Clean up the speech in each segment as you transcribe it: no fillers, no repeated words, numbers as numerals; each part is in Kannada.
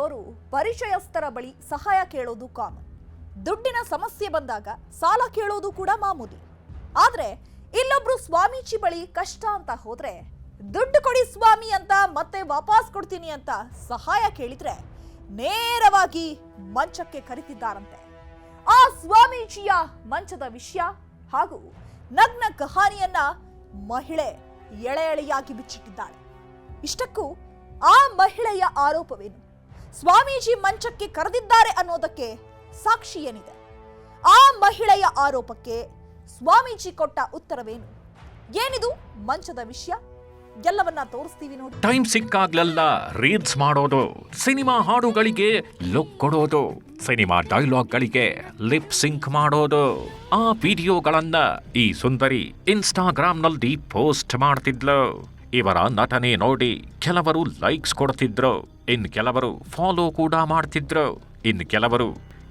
ಇರೋರು ಪರಿಚಯಸ್ಥರ ಬಳಿ ಸಹಾಯ ಕೇಳೋದು ಕಾಮನ್. ದುಡ್ಡಿನ ಸಮಸ್ಯೆ ಬಂದಾಗ ಸಾಲ ಕೇಳೋದು ಕೂಡ ಮಾಮೂಲಿ. ಆದ್ರೆ ಇಲ್ಲೊಬ್ರು ಸ್ವಾಮೀಜಿ ಬಳಿ ಕಷ್ಟ ಅಂತ ಹೋದ್ರೆ ದುಡ್ಡು ಕೊಡಿ ಸ್ವಾಮಿ ಅಂತ ಮತ್ತೆ ವಾಪಸ್ ಕೊಡ್ತೀನಿ ಅಂತ ಸಹಾಯ ಕೇಳಿದ್ರೆ ನೇರವಾಗಿ ಮಂಚಕ್ಕೆ ಕರೆತಿದ್ದಾರಂತೆ. ಆ ಸ್ವಾಮೀಜಿಯ ಮಂಚದ ವಿಷಯ ಹಾಗೂ ನಗ್ನ ಕಹಾನಿಯನ್ನ ಮಹಿಳೆ ಎಳೆ ಎಳೆಯಾಗಿ ಬಿಚ್ಚಿಟ್ಟಿದ್ದಾಳೆ. ಇಷ್ಟಕ್ಕೂ ಆ ಮಹಿಳೆಯ ಆರೋಪವೇನು? ಸ್ವಾಮೀಜಿ ಮಂಚಕ್ಕೆ ಕರೆದಿದ್ದಾರೆ ಅನ್ನೋದಕ್ಕೆ ಸಾಕ್ಷಿ ಏನಿದೆ? ಆ ಮಹಿಳೆಯ ಆರೋಪಕ್ಕೆ ಸ್ವಾಮೀಜಿ ಕೊಟ್ಟ ಉತ್ತರವೇನು? ಏನಿದು ಮಂಚದ ವಿಷಯ? ಎಲ್ಲವನ್ನ ತೋರಿಸ್ತೀವಿ ನೋಡಿ. ಟೈಮ್ ಸಿಕ್ಕಾಗ್ಲೆಲ್ಲ ರೀಲ್ಸ್ ಮಾಡೋದು, ಸಿನಿಮಾ ಹಾಡುಗಳಿಗೆ ಲುಕ್ ಕೊಡೋದು, ಸಿನಿಮಾ ಡೈಲಾಗ್ಗಳಿಗೆ ಲಿಪ್ ಸಿಂಕ್ ಮಾಡೋದು, ಆ ವಿಡಿಯೋಗಳನ್ನ ಈ ಸುಂದರಿ ಇನ್ಸ್ಟಾಗ್ರಾಮ್ನಲ್ಲಿ ಪೋಸ್ಟ್ ಮಾಡ್ತಿದ್ಲು. ಇವರ ನಟನೆ ನೋಡಿ ಕೆಲವರು ಲೈಕ್ಸ್ ಕೊಡ್ತಿದ್ರು, ಇನ್ ಕೆಲವರು ಫಾಲೋ ಕೂಡ ಮಾಡ್ತಿದ್ರು, ಇನ್ ಕೆಲವರು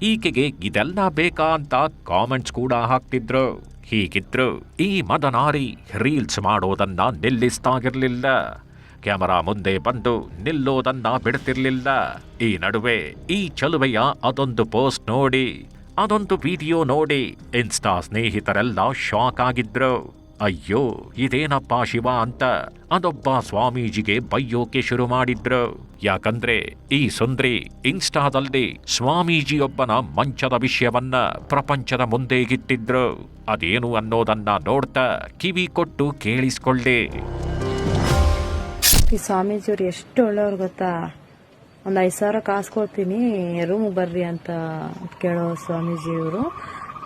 ಈಕೆಗೆ ಇದೆಲ್ಲ ಬೇಕಾ ಅಂತ ಕಾಮೆಂಟ್ಸ್ ಕೂಡ ಹಾಕ್ತಿದ್ರು. ಹೀಗಿದ್ರು ಈ ಮದನಾರಿ ರೀಲ್ಸ್ ಮಾಡೋದನ್ನ ನಿಲ್ಲಿಸ್ತಾಗಿರ್ಲಿಲ್ಲ. ಕ್ಯಾಮರಾ ಮುಂದೆ ಬಂದು ನಿಲ್ಲೋದನ್ನ ಬಿಡ್ತಿರ್ಲಿಲ್ಲ. ಈ ನಡುವೆ ಈ ಚಲುವೆಯ ಅದೊಂದು ಪೋಸ್ಟ್ ನೋಡಿ, ಅದೊಂದು ವಿಡಿಯೋ ನೋಡಿ ಇನ್ಸ್ಟಾ ಸ್ನೇಹಿತರೆಲ್ಲ ಶಾಕ್ ಆಗಿದ್ರು. ಅಯ್ಯೋ ಇದೇನಪ್ಪ ಶಿವ ಅಂತ ಅದೊಬ್ಬ ಸ್ವಾಮೀಜಿಗೆ ಬೈಯೋಕೆ ಶುರು ಮಾಡಿದ್ರು. ಯಾಕಂದ್ರೆ ಈ ಸುಂದ್ರಿ ಇನ್ಸ್ಟಾದಲ್ಲಿ ಸ್ವಾಮೀಜಿಯೊಬ್ಬನ ಮಂಚದ ವಿಷಯವನ್ನ ಪ್ರಪಂಚದ ಮುಂದೆ ಇಟ್ಟಿದ್ರು. ಅದೇನು ಅನ್ನೋದನ್ನ ನೋಡ್ತಾ ಕಿವಿ ಕೊಟ್ಟು ಕೇಳಿಸ್ಕೊಳ್ಳಿ. ಈ ಸ್ವಾಮೀಜಿಯವ್ರು ಎಷ್ಟು ಒಳ್ಳೆಯವ್ರು ಗೊತ್ತಾ? ಒಂದು 5,000 ಕಾಸು ಕೊಡ್ತೀನಿ ರೂಮ್ ಬರ್ರಿ ಅಂತ ಕೇಳೋ ಸ್ವಾಮೀಜಿಯವರು.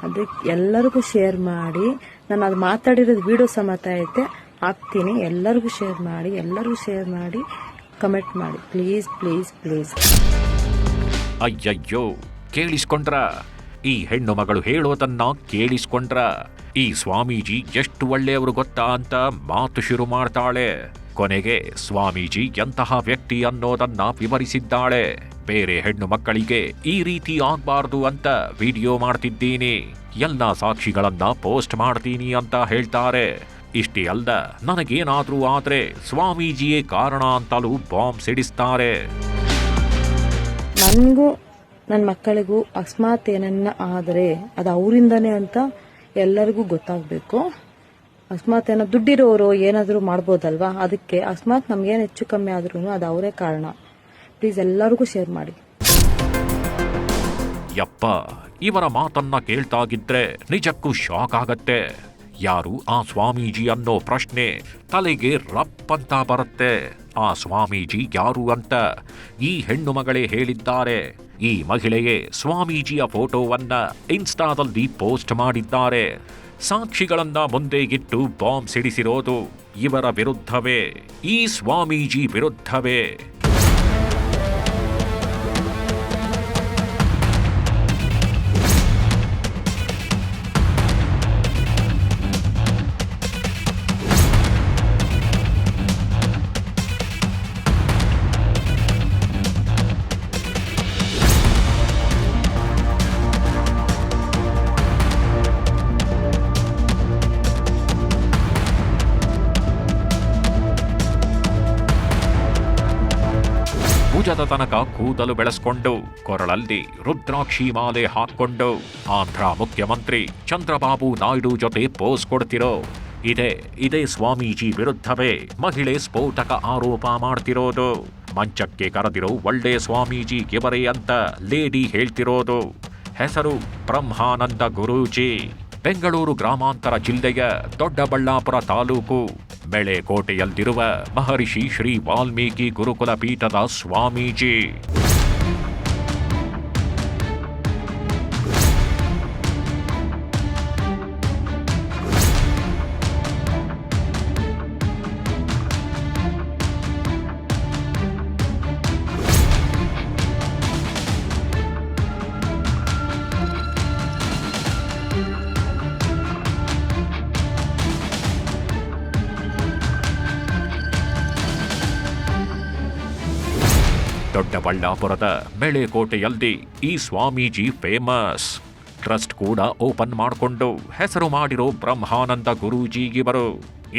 ಅದಕ್ಕೆ ಎಲ್ಲರಿಗೂ ಶೇರ್ ಮಾಡಿ, ನಾನು ಅದು ಮಾತಾಡಿರೋದು ವಿಡಿಯೋ ಸಮೇತ ಐತೆ ಹಾಕ್ತೀನಿ. ಎಲ್ಲರಿಗೂ ಶೇರ್ ಮಾಡಿ ಕಮೆಂಟ್ ಮಾಡಿ ಪ್ಲೀಸ್ ಪ್ಲೀಸ್ ಪ್ಲೀಸ್. ಅಯ್ಯಯ್ಯೋ ಕೇಳಿಸ್ಕೊಂಡ್ರ? ಈ ಹೆಣ್ಣು ಮಗಳು ಹೇಳೋದನ್ನ ಕೇಳಿಸ್ಕೊಂಡ್ರ? ಈ ಸ್ವಾಮೀಜಿ ಎಷ್ಟು ಒಳ್ಳೆಯವರು ಗೊತ್ತಾ ಅಂತ ಮಾತು ಶುರು ಮಾಡ್ತಾಳೆ. ಕೊನೆಗೆ ಸ್ವಾಮೀಜಿ ಎಂತಹ ವ್ಯಕ್ತಿ ಅನ್ನೋದನ್ನ ವಿವರಿಸಿದ್ದಾಳೆ. ಬೇರೆ ಹೆಣ್ಣು ಮಕ್ಕಳಿಗೆ ಈ ರೀತಿ ಆಗ್ಬಾರ್ದು ಅಂತ ವಿಡಿಯೋ ಮಾಡ್ತಿದ್ದೀನಿ, ಎಲ್ಲ ಸಾಕ್ಷಿಗಳನ್ನ ಪೋಸ್ಟ್ ಮಾಡ್ತೀನಿ ಅಂತ ಹೇಳ್ತಾರೆ. ಇಷ್ಟೇ ಅಲ್ಲ, ನನಗೇನಾದ್ರೂ ಆದ್ರೆ ಸ್ವಾಮೀಜಿಯೇ ಕಾರಣ ಅಂತಲೂ ಬಾಂಬ್ ಸಿಡಿಸ್ತಾರೆ. ನನಗೂ ನನ್ನ ಮಕ್ಕಳಿಗೂ ಅಕಸ್ಮಾತ್ ಏನನ್ನ ಆದರೆ ಅದು ಅವರಿಂದನೇ ಅಂತ ಎಲ್ಲರಿಗೂ ಗೊತ್ತಾಗಬೇಕು. ಅಕಸ್ಮಾತ್ ಏನೋ ದುಡ್ಡಿರೋರು ಏನಾದರೂ ಮಾಡ್ಬೋದಲ್ವಾ? ಅದಕ್ಕೆ ಅಕಸ್ಮಾತ್ ನಮ್ಗೇನು ಹೆಚ್ಚು ಕಮ್ಮಿ ಆದ್ರೂ ಅದು ಅವರೇ ಕಾರಣ. ಪ್ಲೀಸ್ ಎಲ್ಲರಿಗೂ ಶೇರ್ ಮಾಡಿ. ಯಪ್ಪ, ಇವರ ಮಾತನ್ನ ಕೇಳ್ತಾಗಿದ್ರೆ ನಿಜಕ್ಕೂ ಶಾಕ್ ಆಗತ್ತೆ. ಯಾರು ಆ ಸ್ವಾಮೀಜಿ ಅನ್ನೋ ಪ್ರಶ್ನೆ ತಲೆಗೆ ರಪ್ಪಂತ ಬರುತ್ತೆ. ಆ ಸ್ವಾಮೀಜಿ ಯಾರು ಅಂತ ಈ ಹೆಣ್ಣು ಮಗಳೇ ಹೇಳಿದ್ದಾರೆ. ಈ ಮಹಿಳೆಯೇ ಸ್ವಾಮೀಜಿಯ ಫೋಟೋವನ್ನ ಇನ್ಸ್ಟಾದಲ್ಲಿ ಪೋಸ್ಟ್ ಮಾಡಿದ್ದಾರೆ. ಸಾಕ್ಷಿಗಳನ್ನ ಮುಂದೆ ಇಟ್ಟು ಬಾಂಬ್ ಸಿಡಿಸಿರೋದು ಇವರ ವಿರುದ್ಧವೇ, ಈ ಸ್ವಾಮೀಜಿ ವಿರುದ್ಧವೇ. ಭುಜದ ತನಕ ಕೂದಲು ಬೆಳೆಸ್ಕೊಂಡು ಕೊರಳಲ್ಲಿ ರುದ್ರಾಕ್ಷಿ ಮಾಲೆ ಹಾಕೊಂಡು ಆಂಧ್ರ ಮುಖ್ಯಮಂತ್ರಿ ಚಂದ್ರಬಾಬು ನಾಯ್ಡು ಜೊತೆ ಪೋಸ್ ಕೊಡ್ತಿರೋ ಇದೇ ಸ್ವಾಮೀಜಿ ವಿರುದ್ಧವೇ ಮಹಿಳೆ ಸ್ಫೋಟಕ ಆರೋಪ ಮಾಡ್ತಿರೋದು. ಮಂಚಕ್ಕೆ ಕರೆದಿರೋ ಒಳ್ಳೆ ಸ್ವಾಮೀಜಿ ಇವರೇ ಅಂತ ಲೇಡಿ ಹೇಳ್ತಿರೋದು. ಹೆಸರು ಬ್ರಹ್ಮಾನಂದ ಗುರೂಜಿ. ಬೆಂಗಳೂರು ಗ್ರಾಮಾಂತರ ಜಿಲ್ಲೆಯ ದೊಡ್ಡಬಳ್ಳಾಪುರ ತಾಲೂಕು ಮೆಳೆಕೋಟೆಯಲ್ಲಿರುವ ಮಹರ್ಷಿ ಶ್ರೀ ವಾಲ್ಮೀಕಿ ಗುರುಕುಲ ಪೀಠದ ಸ್ವಾಮೀಜಿ. ದೊಡ್ಡಬಳ್ಳಾಪುರದ ಮೆಳೆಕೋಟೆಯಲ್ಲಿ ಈ ಸ್ವಾಮೀಜಿ ಫೇಮಸ್. ಟ್ರಸ್ಟ್ ಕೂಡ ಓಪನ್ ಮಾಡಿಕೊಂಡು ಹೆಸರು ಮಾಡಿರೋ ಬ್ರಹ್ಮಾನಂದ ಗುರೂಜಿ ಇವರು.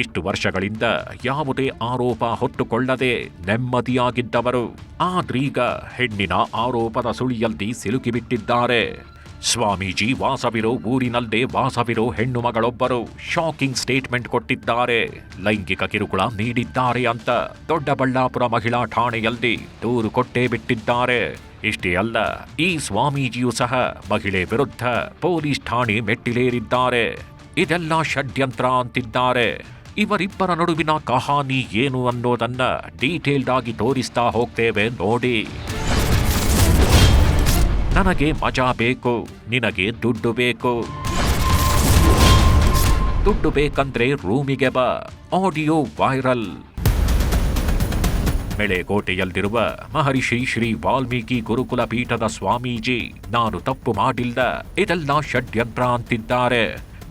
ಇಷ್ಟು ವರ್ಷಗಳಿಂದ ಯಾವುದೇ ಆರೋಪ ಹೊತ್ತುಕೊಳ್ಳದೆ ನೆಮ್ಮದಿಯಾಗಿದ್ದವರು ಆದ್ರೀಗ ಹೆಣ್ಣಿನ ಆರೋಪದ ಸುಳಿಯಲ್ಲಿ ಸಿಲುಕಿಬಿಟ್ಟಿದ್ದಾರೆ. ಸ್ವಾಮೀಜಿ ವಾಸವಿರೋ ಊರಿನಲ್ಲೇ ವಾಸವಿರೋ ಹೆಣ್ಣು ಮಗಳೊಬ್ಬರು ಶಾಕಿಂಗ್ ಸ್ಟೇಟ್ಮೆಂಟ್ ಕೊಟ್ಟಿದ್ದಾರೆ. ಲೈಂಗಿಕ ಕಿರುಕುಳ ನೀಡಿದ್ದಾರೆ ಅಂತ ದೊಡ್ಡಬಳ್ಳಾಪುರ ಮಹಿಳಾ ಠಾಣೆಯಲ್ಲಿ ದೂರು ಕೊಟ್ಟೇ ಬಿಟ್ಟಿದ್ದಾರೆ. ಇಷ್ಟೇ ಅಲ್ಲ, ಈ ಸ್ವಾಮೀಜಿಯೂ ಸಹ ಮಹಿಳೆ ವಿರುದ್ಧ ಪೊಲೀಸ್ ಠಾಣೆ ಮೆಟ್ಟಿಲೇರಿದ್ದಾರೆ. ಇದೆಲ್ಲ ಷಡ್ಯಂತ್ರ ಅಂತಿದ್ದಾರೆ. ಇವರಿಬ್ಬರ ನಡುವಿನ ಕಹಾನಿ ಏನು ಅನ್ನೋದನ್ನ ಡೀಟೇಲ್ಡ್ ಆಗಿ ತೋರಿಸ್ತಾ ಹೋಗ್ತೇವೆ ನೋಡಿ. ನನಗೆ ಮಜಾ ಬೇಕು, ನಿನಗೆ ದುಡ್ಡು ಬೇಕು. ದುಡ್ಡು ಬೇಕಂದ್ರೆ ರೂಮಿಗೆ ಬಾ. Audio viral. ಮೆಳೆಕೋಟೆಯಲ್ಲಿರುವ ಮಹರ್ಷಿ ಶ್ರೀ ವಾಲ್ಮೀಕಿ ಗುರುಕುಲ ಪೀಠದ ಸ್ವಾಮೀಜಿ ನಾನು ತಪ್ಪು ಮಾಡಿಲ್ಲ, ಇದೆಲ್ಲ ಷಡ್ಯಂತ್ರ ಅಂತಿದ್ದಾರೆ.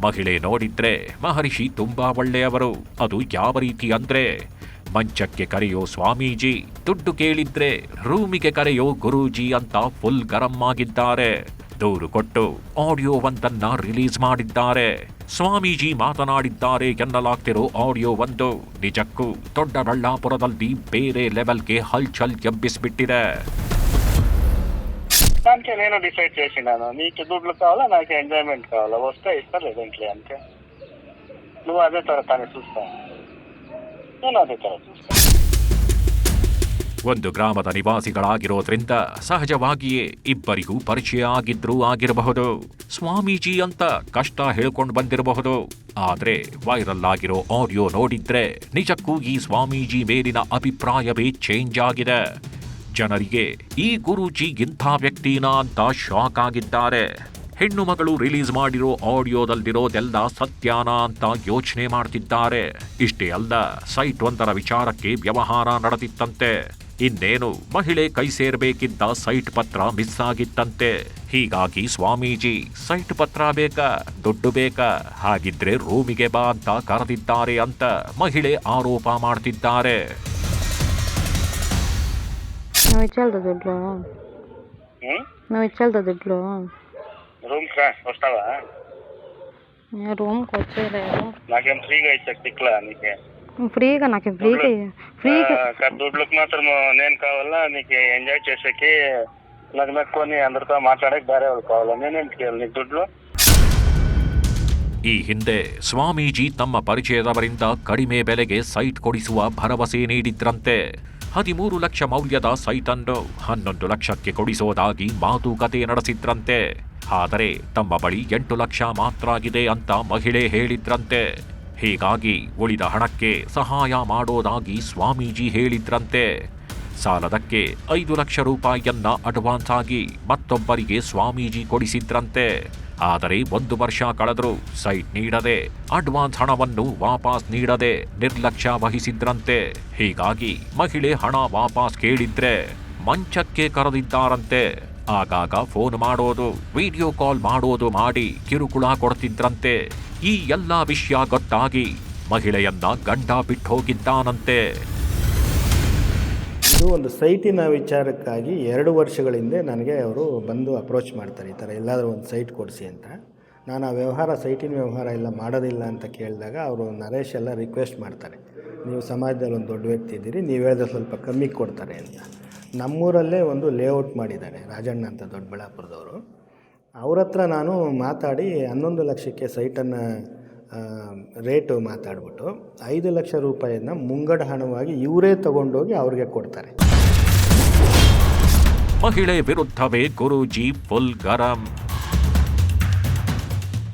ಮಹಿಳೆ ನೋಡಿದ್ರೆ ಮಹರ್ಷಿ ತುಂಬಾ ಒಳ್ಳೆಯವರು. ಅದು ಯಾವ ರೀತಿ ಅಂದ್ರೆ ಮಂಚಕ್ಕೆ ಕರೆಯೋ ಸ್ವಾಮೀಜಿ, ದುಡ್ಡು ಕೇಳಿದ್ರೆ ರೂಮಿಗೆ ಕರೆಯೋ ಗುರೂಜಿ ಅಂತ ಫುಲ್ ಗರಂ ಆಗಿದ್ದಾರೆ. ದೂರು ಕೊಟ್ಟು ಆಡಿಯೋವೊಂದನ್ನ ರಿಲೀಸ್ ಮಾಡಿದ್ದಾರೆ. ಸ್ವಾಮೀಜಿ ಮಾತನಾಡಿದ್ದಾರೆ ಎನ್ನಲಾಗ್ತಿರೋ ಆಡಿಯೋವೊಂದು ನಿಜಕ್ಕೂ ದೊಡ್ಡಬಳ್ಳಾಪುರದಲ್ಲಿ ಬೇರೆ ಲೆವೆಲ್ಗೆ హల్చల్ ఎబ్బిసిಬಿಟ್ಟಿದೆ. దానికి నేను డిసైడ్ చేసినాను, నీకు దుడ్లు కావాలా నాకు ఎంజాయ్మెంట్ కావాలా, వస్తే ఇస్తా లేదంటే అంతే. నువ్వు అదే తరతానే చూస్తాను, నేను అదే ತರ చూస్తాను. ಒಂದು ಗ್ರಾಮದ ನಿವಾಸಿಗಳಾಗಿರೋದ್ರಿಂದ ಸಹಜವಾಗಿಯೇ ಇಬ್ಬರಿಗೂ ಪರಿಚಯ ಆಗಿದ್ರೂ ಆಗಿರಬಹುದು. ಸ್ವಾಮೀಜಿ ಅಂತ ಕಷ್ಟ ಹೇಳ್ಕೊಂಡು ಬಂದಿರಬಹುದು. ಆದ್ರೆ ವೈರಲ್ ಆಗಿರೋ ಆಡಿಯೋ ನೋಡಿದ್ರೆ ನಿಜಕ್ಕೂ ಈ ಸ್ವಾಮೀಜಿ ಮೇಲಿನ ಅಭಿಪ್ರಾಯವೇ ಚೇಂಜ್ ಆಗಿದೆ. ಜನರಿಗೆ ಈ ಗುರೂಜಿ ಇಂಥ ವ್ಯಕ್ತಿನಾ ಅಂತ ಶಾಕ್ ಆಗಿದ್ದಾರೆ. ಹೆಣ್ಣು ಮಗಳು ರಿಲೀಸ್ ಮಾಡಿರೋ ಆಡಿಯೋದಲ್ಲಿರೋದೆಲ್ಲ ಸತ್ಯಾನ ಅಂತ ಯೋಚನೆ ಮಾಡ್ತಿದ್ದಾರೆ. ಇಷ್ಟೇ ಅಲ್ಲ, ಸೈಟ್ ಒಂದರ ವಿಚಾರಕ್ಕೆ ವ್ಯವಹಾರ ನಡೆದಿತ್ತಂತೆ. ಇನ್ನೇನು ಮಹಿಳೆ ಕೈ ಸೇರಬೇಕಿದ್ದ ಸೈಟ್ ಪತ್ರ ಮಿಸ್ ಆಗಿತ್ತಂತೆ. ಹೀಗಾಗಿ ಸ್ವಾಮೀಜಿ ಸೈಟ್ ಪತ್ರ ಬೇಕಾ, ದುಡ್ಡು ಬೇಕಾ, ಹಾಗಿದ್ರೆ ರೂಮಿಗೆ ಬಾ ಅಂತ ಕರೆದಿದ್ದಾರೆ ಅಂತ ಮಹಿಳೆ ಆರೋಪ ಮಾಡ್ತಿದ್ದಾರೆ. నువ్వు ఇచ్చేదా దుడ్లు నువ్వు ఇచ్చేదా దుడ్లు రూమ్ కా వస్తావా? రూమ్కి వచ్చేయలేదు. నాకేం ఫ్రీగా ఇచ్చాక తిక్కలా నీకే? ఫ్రీగా నాకు ఫ్రీగా దుడ్లకు మాత్రం నేను కావాలా, నీకు ఎంజాయ్ చేసేకి నగనక్కొని అందరితో మాట్లాడక ಬೇರೆ వాళ్ళు కావాలా, నేనేం చేయాలి నీకు ದುಡ್లు? ಈ ಹಿಂದೆ ಸ್ವಾಮೀಜಿ ತಮ್ಮ ಪರಿಚಯದವರಿಂದ ಕಡಿಮೆ ಬೆಲೆಗೆ ಸೈಟ್ ಕೊಡಿಸುವ ಭರವಸೆ ನೀಡಿದ್ರಂತೆ. 13 ಲಕ್ಷ ಮೌಲ್ಯದ ಸೈಟ್ ಅನ್ನು 11 ಲಕ್ಷಕ್ಕೆ ಕೊಡಿಸೋದಾಗಿ ಮಾತುಕತೆ ನಡೆಸಿದ್ರಂತೆ. ಆದರೆ ತಮ್ಮ ಬಳಿ 8 ಲಕ್ಷ ಮಾತ್ರ ಆಗಿದೆ ಅಂತ ಮಹಿಳೆ ಹೇಳಿದ್ರಂತೆ. ಹೀಗಾಗಿ ಉಳಿದ ಹಣಕ್ಕೆ ಸಹಾಯ ಮಾಡೋದಾಗಿ ಸ್ವಾಮೀಜಿ ಹೇಳಿದ್ರಂತೆ. ಸಾಲದಕ್ಕೆ 5 ಲಕ್ಷ ರೂಪಾಯಿಯನ್ನ ಅಡ್ವಾನ್ಸ್ ಆಗಿ ಮತ್ತೊಬ್ಬರಿಗೆ ಸ್ವಾಮೀಜಿ ಕೊಡಿಸಿದ್ರಂತೆ. ಆದರೆ 1 ವರ್ಷ ಕಳೆದರೂ ಸೈಟ್ ನೀಡದೆ, ಅಡ್ವಾನ್ಸ್ ಹಣವನ್ನು ವಾಪಸ್ ನೀಡದೆ ನಿರ್ಲಕ್ಷ್ಯ ವಹಿಸಿದ್ರಂತೆ. ಹೀಗಾಗಿ ಮಹಿಳೆ ಹಣ ವಾಪಸ್ ಕೇಳಿದ್ರೆ ಮಂಚಕ್ಕೆ ಕರೆದಿದ್ದಾರಂತೆ. ಆಗಾಗ ಫೋನ್ ಮಾಡೋದು, ವಿಡಿಯೋ ಕಾಲ್ ಮಾಡೋದು ಮಾಡಿ ಕಿರುಕುಳ ಕೊಡ್ತಿದ್ರಂತೆ. ಈ ಎಲ್ಲ ವಿಷಯ ಗೊತ್ತಾಗಿ ಮಹಿಳೆಯನ್ನ ಗಂಡ ಬಿಟ್ಟು ಹೋಗಿದ್ದಾನಂತೆ. ಇದು ಒಂದು ಸೈಟಿನ ವಿಚಾರಕ್ಕಾಗಿ 2 ವರ್ಷಗಳ ಹಿಂದೆ ನನಗೆ ಅವರು ಬಂದು ಅಪ್ರೋಚ್ ಮಾಡ್ತಾರೆ, ಈ ಥರ ಎಲ್ಲಾದರೂ ಒಂದು ಸೈಟ್ ಕೊಡಿಸಿ ಅಂತ. ನಾನು ಆ ವ್ಯವಹಾರ, ಸೈಟಿನ ವ್ಯವಹಾರ ಎಲ್ಲ ಮಾಡೋದಿಲ್ಲ ಅಂತ ಕೇಳಿದಾಗ ಅವರು ನರೇಶ್ ಎಲ್ಲ ರಿಕ್ವೆಸ್ಟ್ ಮಾಡ್ತಾರೆ, ನೀವು ಸಮಾಜದಲ್ಲಿ ಒಂದು ದೊಡ್ಡ ವ್ಯಕ್ತಿ ಇದ್ದೀರಿ, ನೀವು ಹೇಳಿದ್ರೆ ಸ್ವಲ್ಪ ಕಮ್ಮಿ ಕೊಡ್ತಾರೆ ಅಂತ. ನಮ್ಮೂರಲ್ಲೇ ಒಂದು ಲೇಔಟ್ ಮಾಡಿದ್ದಾರೆ ರಾಜಣ್ಣ ಅಂತ, ದೊಡ್ಡಬಳ್ಳಾಪುರದವರು. ಅವ್ರ ಹತ್ರ ನಾನು ಮಾತಾಡಿ 11 ಲಕ್ಷಕ್ಕೆ ಸೈಟನ್ನು ರೇಟು ಮಾತಾಡ್ಬಿಟ್ಟು 5 ಲಕ್ಷ ರೂಪಾಯಿಯನ್ನು ಮುಂಗಡ ಹಣವಾಗಿ ಇವರೇ ತಗೊಂಡೋಗಿ ಅವ್ರಿಗೆ ಕೊಡ್ತಾರೆ. ಮಹಿಳೆ ವಿರುದ್ಧವೇ ಗುರೂಜಿ ಫುಲ್ ಗರಂ.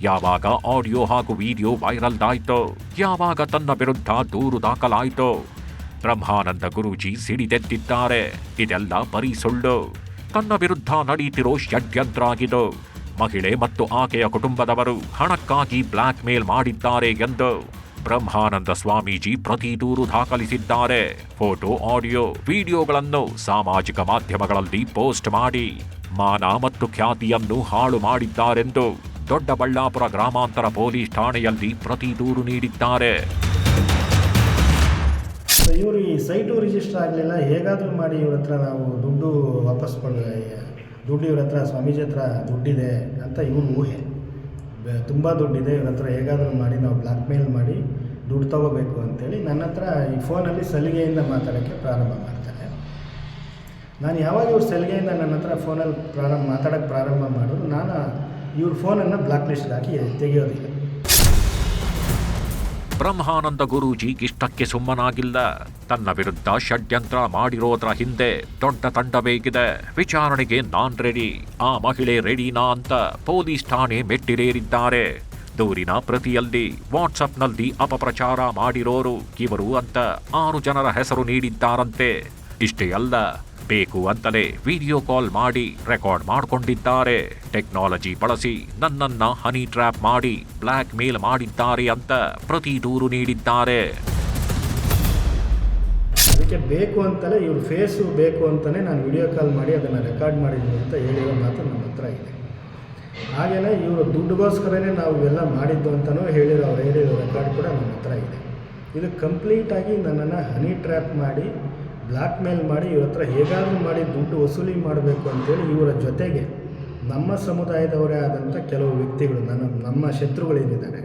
ಯಾವಾಗ ಆಡಿಯೋ ಹಾಗೂ ವಿಡಿಯೋ ವೈರಲ್ ಆಯ್ತೋ, ಯಾವಾಗ ತನ್ನ ವಿರುದ್ಧ ದೂರು ದಾಖಲಾಯ್ತೋ, ಬ್ರಹ್ಮಾನಂದ ಗುರೂಜಿ ಸಿಡಿದೆದ್ದಿದ್ದಾರೆ. ಇದೆಲ್ಲ ಬರೀ ಸುಳ್ಳು, ತನ್ನ ವಿರುದ್ಧ ನಡೀತಿರೋ ಷಡ್ಯಂತ್ರ ಆಗಿದ್ದು. ಮಹಿಳೆ ಮತ್ತು ಆಕೆಯ ಕುಟುಂಬದವರು ಹಣಕ್ಕಾಗಿ ಬ್ಲ್ಯಾಕ್ ಮೇಲ್ ಮಾಡಿದ್ದಾರೆ ಎಂದು ಬ್ರಹ್ಮಾನಂದ ಸ್ವಾಮೀಜಿ ಪ್ರತಿ ದೂರು ದಾಖಲಿಸಿದ್ದಾರೆ. ಫೋಟೋ, ಆಡಿಯೋ, ವಿಡಿಯೋಗಳನ್ನು ಸಾಮಾಜಿಕ ಮಾಧ್ಯಮಗಳಲ್ಲಿ ಪೋಸ್ಟ್ ಮಾಡಿ ಮಾನ ಮತ್ತು ಖ್ಯಾತಿಯನ್ನು ಹಾಳು ಮಾಡಿದ್ದಾರೆಂದು ದೊಡ್ಡಬಳ್ಳಾಪುರ ಗ್ರಾಮಾಂತರ ಪೊಲೀಸ್ ಠಾಣೆಯಲ್ಲಿ ಪ್ರತಿ ದೂರು ನೀಡಿದ್ದಾರೆ. ಇವರು ಈ ಸೈಟು ರಿಜಿಸ್ಟರ್ ಆಗಲಿಲ್ಲ, ಹೇಗಾದರೂ ಮಾಡಿ ಇವ್ರ ಹತ್ರ ನಾವು ದುಡ್ಡು ವಾಪಸ್ ದುಡ್ಡು ಇವ್ರ ಹತ್ರ, ಸ್ವಾಮೀಜಿ ಹತ್ರ ದುಡ್ಡಿದೆ ಅಂತ ಇವ್ರ ಊಹೆ. ತುಂಬ ದುಡ್ಡಿದೆ ಇವ್ರ ಹತ್ರ, ಹೇಗಾದರೂ ಮಾಡಿ ನಾವು ಬ್ಲ್ಯಾಕ್ ಮೇಲ್ ಮಾಡಿ ದುಡ್ಡು ತೊಗೋಬೇಕು ಅಂತೇಳಿ ನನ್ನ ಹತ್ರ ಈ ಫೋನಲ್ಲಿ ಸಲಿಗೆಯಿಂದ ಮಾತಾಡೋಕ್ಕೆ ಪ್ರಾರಂಭ ಮಾಡ್ತಾರೆ. ನಾನು ಯಾವಾಗ ಇವ್ರ ಸಲಿಗೆಯಿಂದ ನನ್ನ ಹತ್ರ ಫೋನಲ್ಲಿ ಮಾತಾಡೋಕ್ಕೆ ಪ್ರಾರಂಭ ಮಾಡಿದ್ರು ನಾನು ಇವ್ರ ಫೋನನ್ನು ಬ್ಲಾಕ್ ಲಿಸ್ಟ್ಗೆ ಹಾಕಿ ತೆಗೆಯೋದಿಲ್ಲ. ಬ್ರಹ್ಮಾನಂದ ಗುರೂಜಿ ಇಷ್ಟಕ್ಕೆ ಸುಮ್ಮನಾಗಿಲ್ಲ. ತನ್ನ ವಿರುದ್ಧ ಷಡ್ಯಂತ್ರ ಮಾಡಿರೋದ್ರ ಹಿಂದೆ ದೊಡ್ಡ ತಂಡ ಬೇಕಿದೆ. ವಿಚಾರಣೆಗೆ ನಾನ್ ರೆಡಿ, ಆ ಮಹಿಳೆ ರೆಡಿನಾ ಅಂತ ಪೊಲೀಸ್ ಠಾಣೆ ಮೆಟ್ಟಿಲೇರಿದ್ದಾರೆ. ದೂರಿನ ಪ್ರತಿಯಲ್ಲಿ ವಾಟ್ಸಪ್ನಲ್ಲಿ ಅಪಪ್ರಚಾರ ಮಾಡಿರೋರು ಇವರು ಅಂತ 6 ಜನರ ಹೆಸರು ನೀಡಿದ್ದಾರಂತೆ. ಇಷ್ಟೇ ಅಲ್ಲ, ಬೇಕು ಅಂತಲೇ ವಿಡಿಯೋ ಕಾಲ್ ಮಾಡಿ ರೆಕಾರ್ಡ್ ಮಾಡಿಕೊಂಡಿದ್ದಾರೆ. ಟೆಕ್ನಾಲಜಿ ಬಳಸಿ ನನ್ನನ್ನ ಹನಿ ಟ್ರ್ಯಾಪ್ ಮಾಡಿ ಬ್ಲ್ಯಾಕ್ ಮೇಲ್ ಮಾಡಿದ್ದಾರೆ ಅಂತ ಪ್ರತಿ ದೂರು ನೀಡಿದ್ದಾರೆ. ಅದಕ್ಕೆ ಬೇಕು ಅಂತಲೇ ಇವ್ರ ಫೇಸು ಬೇಕು ಅಂತಲೇ ನಾನು ವಿಡಿಯೋ ಕಾಲ್ ಮಾಡಿ ಅದನ್ನು ರೆಕಾರ್ಡ್ ಮಾಡಿದ್ದೀನಿ ಅಂತ ಹೇಳಿರೋ ಮಾತು ನಮ್ಮ ಹತ್ರ ಇದೆ. ಹಾಗೆಯೇ ಇವರು ದುಡ್ಡುಗೋಸ್ಕರನೇ ನಾವು ಇವೆಲ್ಲ ಮಾಡಿದ್ದು ಅಂತಲೂ ಹೇಳಿರೋ ರೆಕಾರ್ಡ್ ಕೂಡ ನಮ್ಮ ಹತ್ರ ಇದೆ. ಇದು ಕಂಪ್ಲೀಟಾಗಿ ನನ್ನನ್ನು ಹನಿ ಟ್ರ್ಯಾಪ್ ಮಾಡಿ ಬ್ಲ್ಯಾಕ್ ಮೇಲ್ ಮಾಡಿ ಇವ್ರ ಹತ್ರ ಹೇಗಾದರೂ ಮಾಡಿ ದುಡ್ಡು ವಸೂಲಿ ಮಾಡಬೇಕು ಅಂತೇಳಿ ಇವರ ಜೊತೆಗೆ ನಮ್ಮ ಸಮುದಾಯದವರೇ ಆದಂಥ ಕೆಲವು ವ್ಯಕ್ತಿಗಳು ನಮ್ಮ ಶತ್ರುಗಳೇನಿದ್ದಾರೆ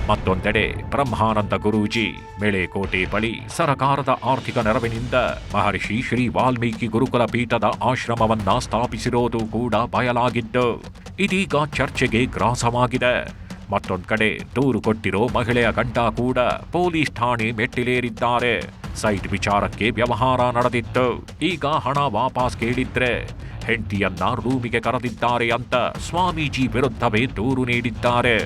ಮತ್ತೊಂದೆಡೆ ಬ್ರಹ್ಮಾನಂದ ಗುರೂಜಿ ಮೇಳೆಕೋಟೆ ಬಳಿ ಸರಕಾರದ ಆರ್ಥಿಕ ನೆರವಿನಿಂದ ಮಹರ್ಷಿ ಶ್ರೀ ವಾಲ್ಮೀಕಿ ಗುರುಕುಲ ಪೀಠದ ಆಶ್ರಮವನ್ನ ಸ್ಥಾಪಿಸಿರೋದು ಕೂಡ ಬಯಲಾಗಿದ್ದು ಇದೀಗ ಚರ್ಚೆಗೆ ಗ್ರಾಸವಾಗಿದೆ. ಮತ್ತೊಂದು ಕಡೆ ದೂರು ಕೊಟ್ಟಿರೋ ಮಹಿಳೆಯ ಗಂಡ ಕೂಡ ಪೊಲೀಸ್ ಠಾಣೆ ಮೆಟ್ಟಿಲೇರಿದ್ದಾರೆ. ಸೈಟ್ ವಿಚಾರಕ್ಕೆ ವ್ಯವಹಾರ ನಡೆದಿತ್ತು, ಈಗ ಹಣ ವಾಪಸ್ ಕೇಳಿದ್ರೆ ಹೆಂಡತಿಯನ್ನ ರೂಮಿಗೆ ಕರೆದಿದ್ದಾರೆ ಅಂತ ಸ್ವಾಮೀಜಿ ವಿರುದ್ಧವೇ ದೂರು ನೀಡಿದ್ದಾರೆ.